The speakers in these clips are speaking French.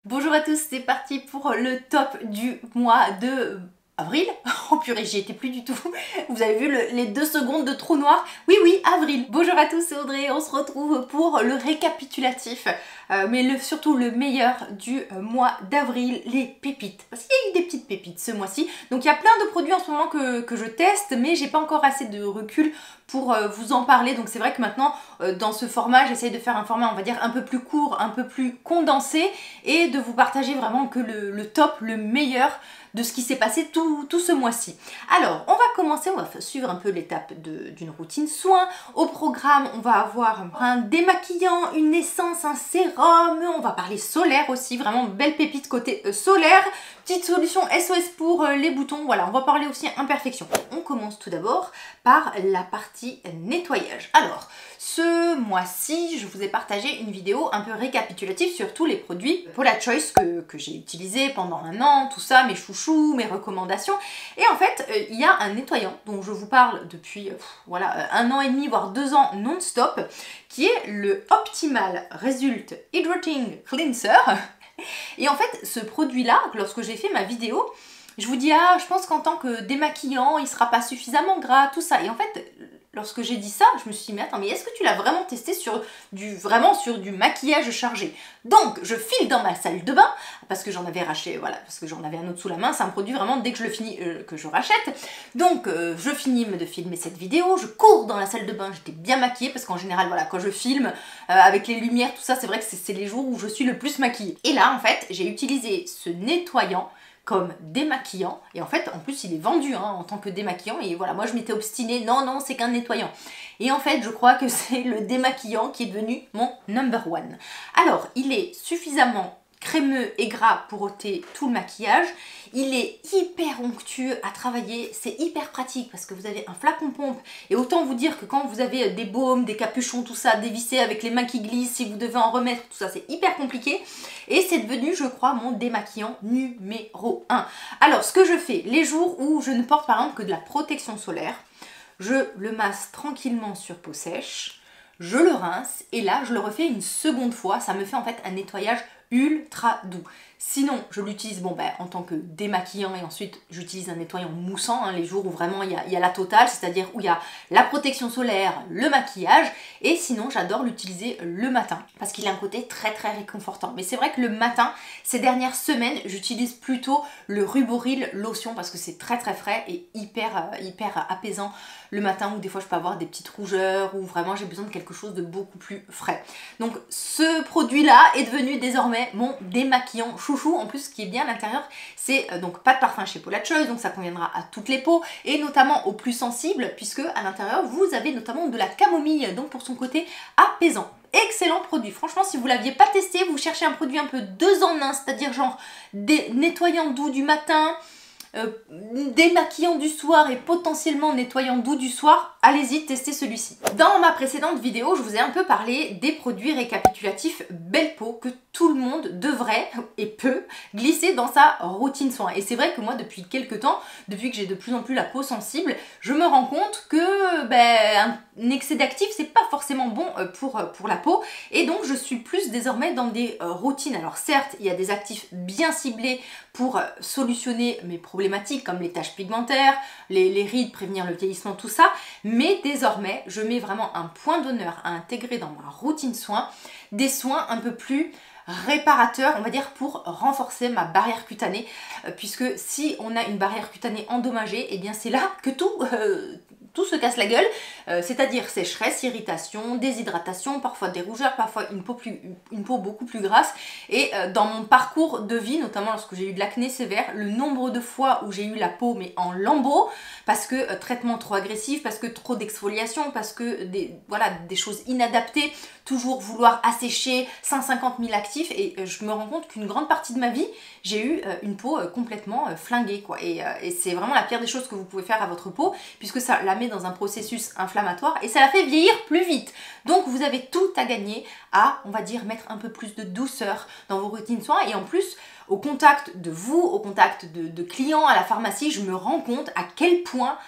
Bonjour à tous, c'est parti pour le top du mois de avril. Oh purée, j'y étais plus du tout. Vous avez vu les 2 secondes de trou noir? Oui, oui, avril. Bonjour à tous, c'est Audrey. On se retrouve pour le récapitulatif, mais surtout le meilleur du mois d'avril, les pépites. Parce qu'il y a eu des petites pépites ce mois-ci. Donc il y a plein de produits en ce moment que je teste, mais j'ai pas encore assez de recul pour vous en parler. Donc c'est vrai que maintenant, dans ce format, j'essaye de faire un format, on va dire, un peu plus court, un peu plus condensé, et de vous partager vraiment que le top, le meilleur de ce qui s'est passé tout ce mois-ci. Alors, on va commencer, on va suivre un peu l'étape d'une routine soin. Au programme, on va avoir un démaquillant, une essence, un sérum, on va parler solaire aussi, vraiment belle pépite côté solaire. Petite solution SOS pour les boutons, voilà, on va parler aussi imperfection. On commence tout d'abord par la partie nettoyage. Alors, ce mois-ci, je vous ai partagé une vidéo un peu récapitulative sur tous les produits Paula Choice que j'ai utilisés pendant un an, tout ça, mes chouchous, mes recommandations. Et en fait, il y a un nettoyant dont je vous parle depuis voilà, 1 an et demi, voire 2 ans non-stop, qui est le Optimal Result Hydrating Cleanser. Et en fait, ce produit-là, lorsque j'ai fait ma vidéo, je vous dis, ah, je pense qu'en tant que démaquillant, il sera pas suffisamment gras, tout ça. Et en fait, lorsque j'ai dit ça, je me suis dit, mais attends, mais est-ce que tu l'as vraiment testé vraiment sur du maquillage chargé? Donc, je file dans ma salle de bain, parce que j'en avais racheté, voilà, parce que j'en avais un autre sous la main. C'est un produit vraiment, dès que je le finis, que je rachète. Donc, je finis de filmer cette vidéo, je cours dans la salle de bain, j'étais bien maquillée, parce qu'en général, voilà, quand je filme, avec les lumières, tout ça, c'est vrai que c'est les jours où je suis le plus maquillée. Et là, en fait, j'ai utilisé ce nettoyant comme démaquillant, et en fait en plus il est vendu en tant que démaquillant, et voilà, moi je m'étais obstinée, non c'est qu'un nettoyant, et en fait je crois que c'est le démaquillant qui est devenu mon number one. Alors il est suffisamment crémeux et gras pour ôter tout le maquillage, il est hyper onctueux à travailler, c'est hyper pratique parce que vous avez un flacon pompe, et autant vous dire que quand vous avez des baumes, des capuchons, tout ça dévissé avec les mains qui glissent, si vous devez en remettre, tout ça c'est hyper compliqué, et c'est devenu, je crois, mon démaquillant numéro 1. Alors ce que je fais les jours où je ne porte par exemple que de la protection solaire, je le masse tranquillement sur peau sèche, je le rince, et là je le refais une seconde fois, ça me fait en fait un nettoyage ultra doux. Sinon, je l'utilise en tant que démaquillant, et ensuite j'utilise un nettoyant moussant, les jours où vraiment il y a la totale, c'est-à-dire où il y a la protection solaire, le maquillage, et sinon j'adore l'utiliser le matin parce qu'il a un côté très réconfortant. Mais c'est vrai que le matin, ces dernières semaines, j'utilise plutôt le Ruboril lotion parce que c'est très frais et hyper apaisant le matin, où des fois je peux avoir des petites rougeurs, ou vraiment j'ai besoin de quelque chose de beaucoup plus frais. Donc ce produit-là est devenu désormais mon démaquillant chouchou. En plus, ce qui est bien à l'intérieur, c'est donc pas de parfum chez Paula Choice, donc ça conviendra à toutes les peaux, et notamment aux plus sensibles, puisque à l'intérieur vous avez notamment de la camomille, donc pour son côté apaisant. Excellent produit, franchement, si vous l'aviez pas testé, vous cherchez un produit un peu 2 en 1, c'est-à-dire genre des nettoyants doux du matin, démaquillant du soir et potentiellement nettoyant doux du soir, allez-y, testez celui-ci. Dans ma précédente vidéo, je vous ai un peu parlé des produits récapitulatifs belle peau que tout le monde devrait et peut glisser dans sa routine soin. Et c'est vrai que moi, depuis quelques temps, depuis que j'ai de plus en plus la peau sensible, je me rends compte que un excès d'actifs, c'est pas forcément bon pour la peau, et donc je suis plus désormais dans des routines. Alors certes, il y a des actifs bien ciblés pour solutionner mes problématiques comme les taches pigmentaires, les rides, prévenir le vieillissement, tout ça, mais désormais je mets vraiment un point d'honneur à intégrer dans ma routine soin des soins un peu plus réparateur, on va dire, pour renforcer ma barrière cutanée, puisque si on a une barrière cutanée endommagée, et bien c'est là que tout se casse la gueule, c'est-à-dire sécheresse, irritation, déshydratation, parfois des rougeurs, parfois une peau beaucoup plus grasse. Et dans mon parcours de vie, notamment lorsque j'ai eu de l'acné sévère, le nombre de fois où j'ai eu la peau mais en lambeaux, parce que traitement trop agressif, parce que trop d'exfoliation, parce que des choses inadaptées, toujours vouloir assécher 150 000 actifs, et je me rends compte qu'une grande partie de ma vie, j'ai eu une peau complètement flinguée, quoi. Et c'est vraiment la pire des choses que vous pouvez faire à votre peau, puisque ça la met dans un processus inflammatoire et ça la fait vieillir plus vite. Donc vous avez tout à gagner à, on va dire, mettre un peu plus de douceur dans vos routines soins. Et en plus, au contact de vous, au contact de clients à la pharmacie, je me rends compte à quel point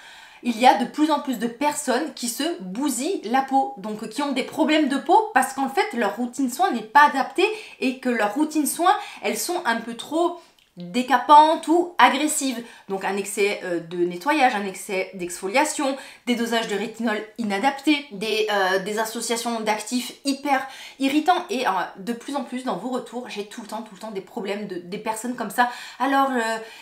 il y a de plus en plus de personnes qui se bousillent la peau, donc qui ont des problèmes de peau parce qu'en fait leur routine soin n'est pas adaptée et que leur routine soin, elles sont un peu trop décapantes ou agressives. Donc un excès de nettoyage, un excès d'exfoliation, des dosages de rétinol inadaptés, des associations d'actifs hyper irritants et de plus en plus dans vos retours, j'ai tout le temps des problèmes des personnes comme ça. Alors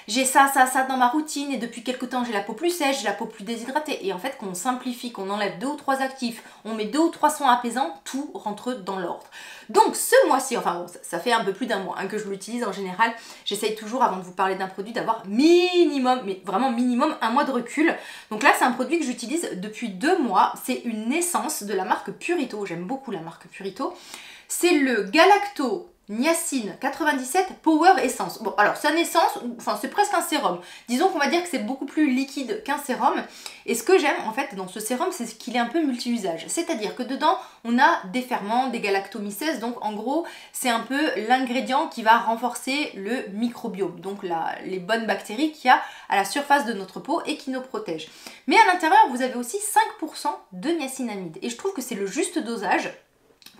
j'ai ça dans ma routine et depuis quelques temps j'ai la peau plus sèche, j'ai la peau plus déshydratée. Et en fait qu'on simplifie, qu'on enlève 2 ou 3 actifs, on met 2 ou 3 soins apaisants, tout rentre dans l'ordre. Donc ce mois-ci, enfin bon, ça fait un peu plus d'un mois que je l'utilise en général, j'essaye toujours avant de vous parler d'un produit d'avoir minimum, mais vraiment minimum 1 mois de recul. Donc là c'est un produit que j'utilise depuis 2 mois, c'est une essence de la marque Purito, j'aime beaucoup la marque Purito. C'est le Galacto Niacin 97 Power Essence. Bon alors c'est une essence, enfin c'est presque un sérum. Disons qu'on va dire que c'est beaucoup plus liquide qu'un sérum. Et ce que j'aime en fait dans ce sérum, c'est qu'il est un peu multi-usage. C'est-à-dire que dedans, on a des ferments, des galactomycètes. Donc en gros, c'est un peu l'ingrédient qui va renforcer le microbiome. Donc les bonnes bactéries qu'il y a à la surface de notre peau et qui nous protègent. Mais à l'intérieur, vous avez aussi 5% de niacinamide. Et je trouve que c'est le juste dosage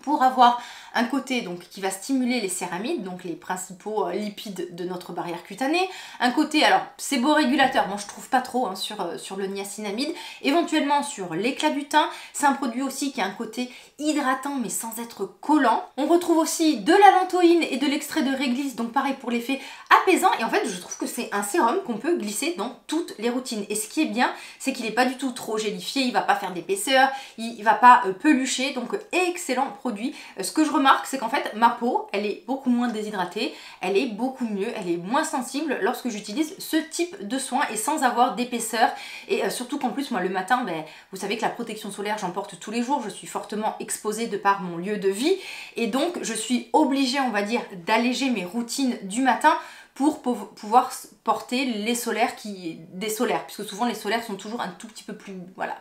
pour avoir un côté donc qui va stimuler les céramides, donc les principaux lipides de notre barrière cutanée, un côté, alors séborégulateur, moi je trouve pas trop hein, sur le niacinamide, éventuellement sur l'éclat du teint, c'est un produit aussi qui a un côté hydratant mais sans être collant. On retrouve aussi de la lantoïne et de l'extrait de réglisse, donc pareil pour l'effet apaisant, et en fait je trouve que c'est un sérum qu'on peut glisser dans toutes les routines. Et ce qui est bien, c'est qu'il n'est pas du tout trop gélifié, il va pas faire d'épaisseur, il va pas pelucher, donc excellent produit. Ce que je remarque, c'est qu'en fait ma peau, elle est beaucoup moins déshydratée, elle est beaucoup mieux, elle est moins sensible lorsque j'utilise ce type de soin et sans avoir d'épaisseur. Et surtout qu'en plus moi le matin, vous savez que la protection solaire j'en porte tous les jours, je suis fortement exposée de par mon lieu de vie et donc je suis obligée, on va dire, d'alléger mes routines du matin pour pouvoir porter les solaires des solaires, puisque souvent les solaires sont toujours un tout petit peu plus, voilà,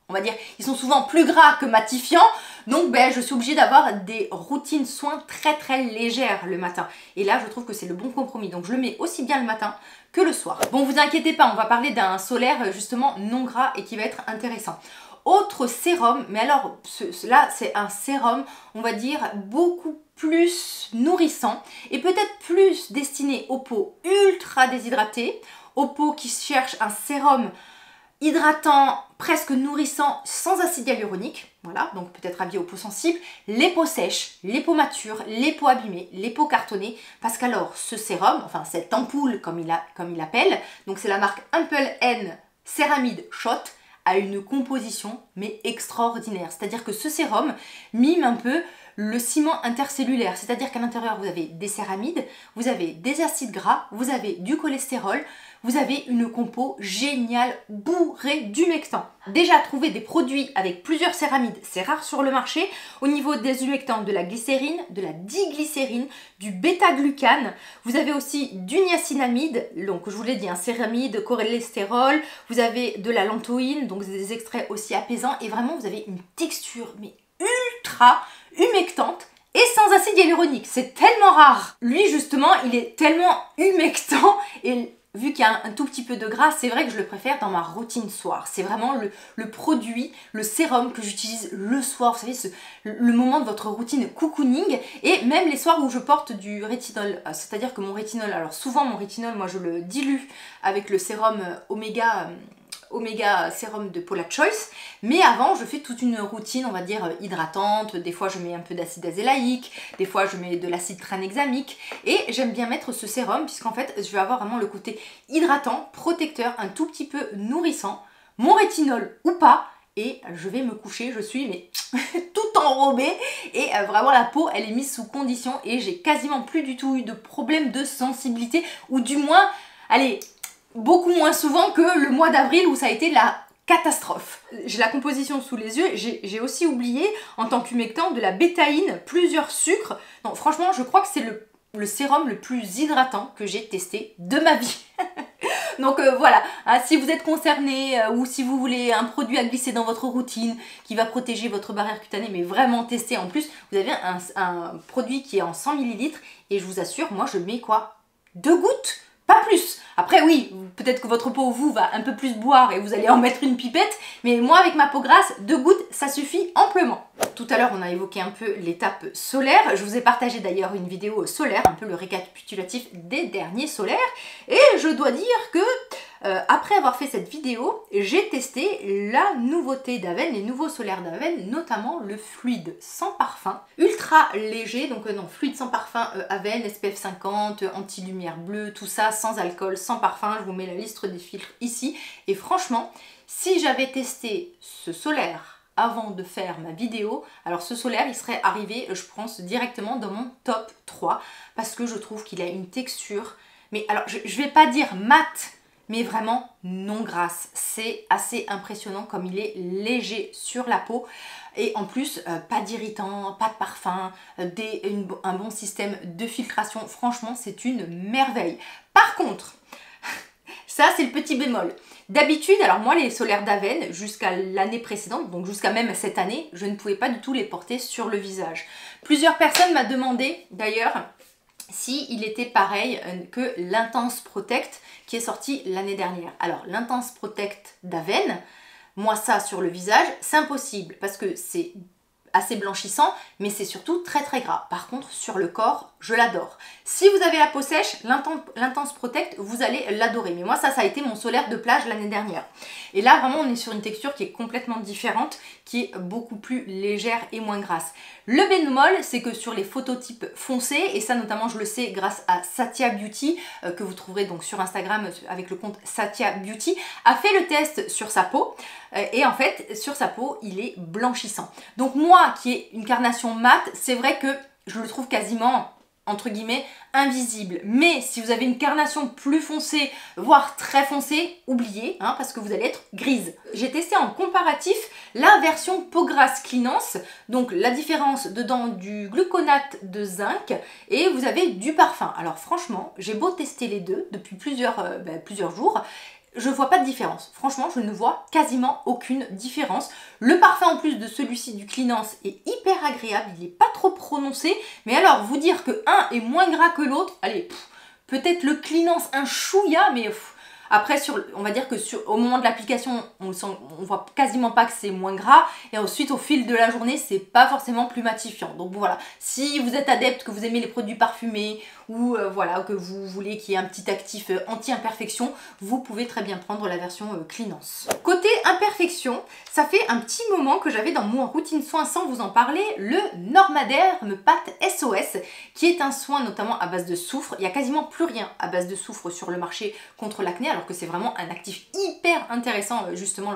on va dire, ils sont souvent plus gras que matifiants, donc je suis obligée d'avoir des routines soins très légères le matin. Et là, je trouve que c'est le bon compromis, donc je le mets aussi bien le matin que le soir. Bon, vous inquiétez pas, on va parler d'un solaire justement non gras et qui va être intéressant. Autre sérum, mais alors là c'est un sérum, on va dire, beaucoup plus nourrissant et peut-être plus destiné aux peaux ultra déshydratées, aux peaux qui cherchent un sérum hydratant, presque nourrissant, sans acide hyaluronique, voilà, donc peut-être avis aux peaux sensibles, les peaux sèches, les peaux matures, les peaux abîmées, les peaux cartonnées, parce qu'alors ce sérum, enfin cette ampoule comme il appelle, donc c'est la marque Ample N Céramide Shot, a une composition mais extraordinaire, c'est-à-dire que ce sérum mime un peu le ciment intercellulaire, c'est-à-dire qu'à l'intérieur vous avez des céramides, vous avez des acides gras, vous avez du cholestérol, vous avez une compo géniale bourrée d'humectants. Déjà trouver des produits avec plusieurs céramides, c'est rare sur le marché. Au niveau des humectants, de la glycérine, de la diglycérine, du bêta-glucane, vous avez aussi du niacinamide, donc je vous l'ai dit, un céramide, cholestérol, vous avez de la lantoïne, donc des extraits aussi apaisants et vraiment vous avez une texture mais ultra humectante et sans acide hyaluronique. C'est tellement rare. Lui justement, il est tellement humectant et vu qu'il y a un tout petit peu de gras, c'est vrai que je le préfère dans ma routine soir. C'est vraiment le produit, le sérum que j'utilise le soir. Vous savez, le moment de votre routine cocooning. Et même les soirs où je porte du rétinol. C'est-à-dire que mon rétinol, alors souvent mon rétinol, moi je le dilue avec le sérum Oméga sérum de Paula Choice, mais avant je fais toute une routine, on va dire, hydratante. Des fois je mets un peu d'acide azélaïque, des fois je mets de l'acide tranexamique et j'aime bien mettre ce sérum puisqu'en fait je vais avoir vraiment le côté hydratant, protecteur, un tout petit peu nourrissant, mon rétinol ou pas, et je vais me coucher, je suis mais tout enrobée et vraiment la peau elle est mise sous condition et j'ai quasiment plus du tout eu de problème de sensibilité, ou du moins, allez, beaucoup moins souvent que le mois d'avril où ça a été la catastrophe. J'ai la composition sous les yeux, j'ai aussi oublié en tant qu'humectant de la bétaïne, plusieurs sucres. Non, franchement, je crois que c'est le sérum le plus hydratant que j'ai testé de ma vie. Donc voilà, hein, si vous êtes concerné ou si vous voulez un produit à glisser dans votre routine qui va protéger votre barrière cutanée, mais vraiment testé en plus, vous avez un produit qui est en 100 ml et je vous assure, moi je mets quoi, 2 gouttes pas plus. Après oui, peut-être que votre peau, vous, va un peu plus boire et vous allez en mettre une pipette, mais moi avec ma peau grasse, 2 gouttes, ça suffit amplement. Tout à l'heure, on a évoqué un peu l'étape solaire. Je vous ai partagé d'ailleurs une vidéo solaire, un peu le récapitulatif des derniers solaires. Et je dois dire que, après avoir fait cette vidéo, j'ai testé la nouveauté d'Avène, les nouveaux solaires d'Avène, notamment le fluide sans parfum, ultra léger, donc non, fluide sans parfum Avène, SPF 50, anti-lumière bleue, tout ça, sans alcool, sans parfum. Je vous mets la liste des filtres ici. Et franchement, si j'avais testé ce solaire avant de faire ma vidéo, alors ce solaire il serait arrivé je pense directement dans mon top 3 parce que je trouve qu'il a une texture, mais alors je vais pas dire mat, mais vraiment non grasse. C'est assez impressionnant comme il est léger sur la peau et en plus pas d'irritant, pas de parfum, un bon système de filtration. Franchement c'est une merveille. Par contre, ça c'est le petit bémol. D'habitude, alors moi les solaires d'Avène, jusqu'à l'année précédente, donc jusqu'à même cette année, je ne pouvais pas du tout les porter sur le visage. Plusieurs personnes m'ont demandé d'ailleurs s'il était pareil que l'Intense Protect qui est sorti l'année dernière. Alors l'Intense Protect d'Avène, moi ça sur le visage, c'est impossible parce que c'est assez blanchissant, mais c'est surtout très très gras. Par contre, sur le corps, je l'adore. Si vous avez la peau sèche, l'Intense Protect, vous allez l'adorer. Mais moi, ça a été mon solaire de plage l'année dernière. Et là, vraiment, on est sur une texture qui est complètement différente, qui est beaucoup plus légère et moins grasse. Le bémol, c'est que sur les phototypes foncés, et ça notamment je le sais grâce à Satya Beauty, que vous trouverez donc sur Instagram avec le compte Satya Beauty, a fait le test sur sa peau. Et en fait, sur sa peau, il est blanchissant. Donc moi, qui ai une carnation mate, c'est vrai que je le trouve quasiment, entre guillemets, invisible. Mais si vous avez une carnation plus foncée, voire très foncée, oubliez, hein, parce que vous allez être grise. J'ai testé en comparatif la version peau grasse Cleanance, donc la différence dedans du gluconate de zinc, et vous avez du parfum. Alors franchement, j'ai beau tester les deux depuis plusieurs jours, je vois pas de différence. Franchement, je ne vois quasiment aucune différence. Le parfum en plus de celui-ci du Cleanance est hyper agréable, il n'est pas trop prononcé. Mais alors, vous dire que un est moins gras que l'autre, allez, peut-être le Cleanance un chouïa, mais après, on va dire que au moment de l'application, on voit quasiment pas que c'est moins gras. Et ensuite, au fil de la journée, c'est pas forcément plus matifiant. Donc voilà, si vous êtes adepte, que vous aimez les produits parfumés, ou voilà, que vous voulez qu'il y ait un petit actif anti-imperfection, vous pouvez très bien prendre la version Cleanance. Côté imperfection, ça fait un petit moment que j'avais dans mon routine soin sans vous en parler, le Normaderm Pâte SOS, qui est un soin notamment à base de soufre. Il n'y a quasiment plus rien à base de soufre sur le marché contre l'acné, alors que c'est vraiment un actif hyper intéressant justement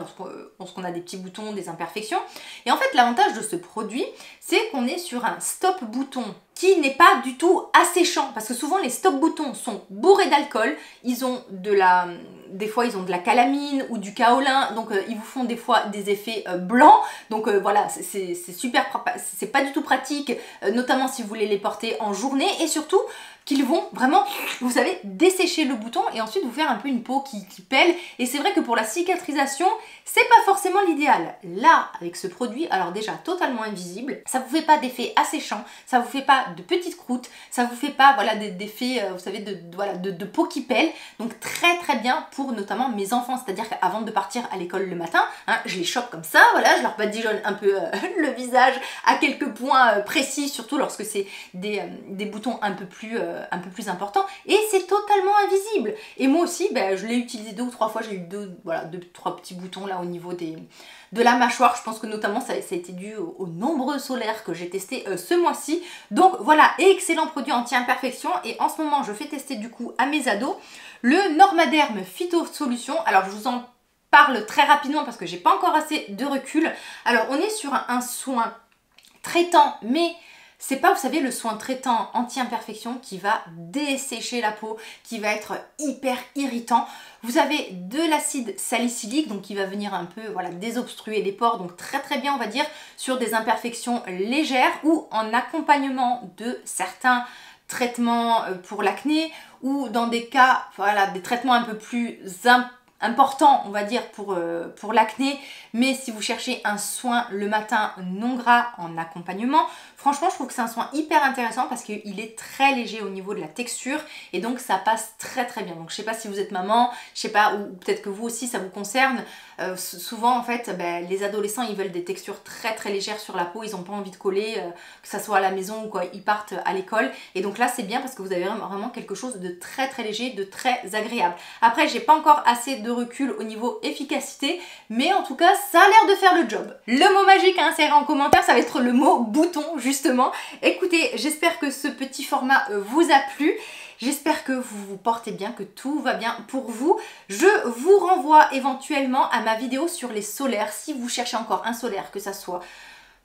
lorsqu'on a des petits boutons, des imperfections. Et en fait, l'avantage de ce produit, c'est qu'on est sur un stop bouton qui n'est pas du tout asséchant, parce que souvent les stop boutons sont bourrés d'alcool, ils ont des fois ils ont de la calamine ou du kaolin, donc ils vous font des fois des effets blancs, donc voilà, c'est super, c'est pas du tout pratique, notamment si vous voulez les porter en journée, et surtout qu'ils vont vraiment, vous savez, dessécher le bouton et ensuite vous faire un peu une peau qui pèle. Et c'est vrai que pour la cicatrisation, c'est pas forcément l'idéal. Là, avec ce produit, alors déjà totalement invisible, ça vous fait pas d'effet asséchant, ça vous fait pas de petites croûtes, ça vous fait pas voilà d'effets, vous savez, de peau qui pèle. Donc très très bien pour notamment mes enfants, c'est-à-dire qu'avant de partir à l'école le matin, hein, je les chope comme ça, voilà, je leur badigeonne un peu le visage à quelques points précis, surtout lorsque c'est des boutons un peu plus important, et c'est totalement invisible. Et moi aussi, je l'ai utilisé 2 ou 3 fois, j'ai eu 2 ou 3 petits boutons là au niveau de la mâchoire. Je pense que notamment ça a été dû aux nombreux solaires que j'ai testé ce mois-ci. Donc voilà, excellent produit anti-imperfection. Et en ce moment, je fais tester du coup à mes ados le Normaderm Phyto Solution. Alors je vous en parle très rapidement parce que j'ai pas encore assez de recul. Alors on est sur un soin traitant, mais c'est pas, vous savez, le soin traitant anti-imperfection qui va dessécher la peau, qui va être hyper irritant. Vous avez de l'acide salicylique, donc qui va venir un peu voilà, désobstruer les pores, donc très très bien on va dire sur des imperfections légères ou en accompagnement de certains traitements pour l'acné ou dans des cas, voilà, des traitements un peu plus important, on va dire, pour l'acné, mais si vous cherchez un soin le matin non gras en accompagnement, franchement, je trouve que c'est un soin hyper intéressant parce qu'il est très léger au niveau de la texture et donc ça passe très très bien. Donc je sais pas si vous êtes maman, je sais pas, ou peut-être que vous aussi ça vous concerne. Souvent en fait, les adolescents ils veulent des textures très très légères sur la peau, ils n'ont pas envie de coller, que ça soit à la maison ou quoi, ils partent à l'école. Et donc là c'est bien parce que vous avez vraiment quelque chose de très très léger, de très agréable. Après j'ai pas encore assez de recul au niveau efficacité, mais en tout cas ça a l'air de faire le job. Le mot magique à insérer en commentaire, ça va être le mot bouton justement. Écoutez, j'espère que ce petit format vous a plu. J'espère que vous vous portez bien, que tout va bien pour vous. Je vous renvoie éventuellement à ma vidéo sur les solaires. Si vous cherchez encore un solaire, que ça soit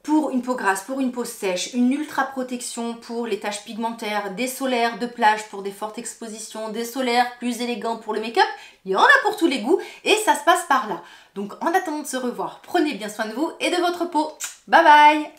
pour une peau grasse, pour une peau sèche, une ultra protection pour les taches pigmentaires, des solaires de plage pour des fortes expositions, des solaires plus élégants pour le make-up, il y en a pour tous les goûts et ça se passe par là. Donc en attendant de se revoir, prenez bien soin de vous et de votre peau. Bye bye!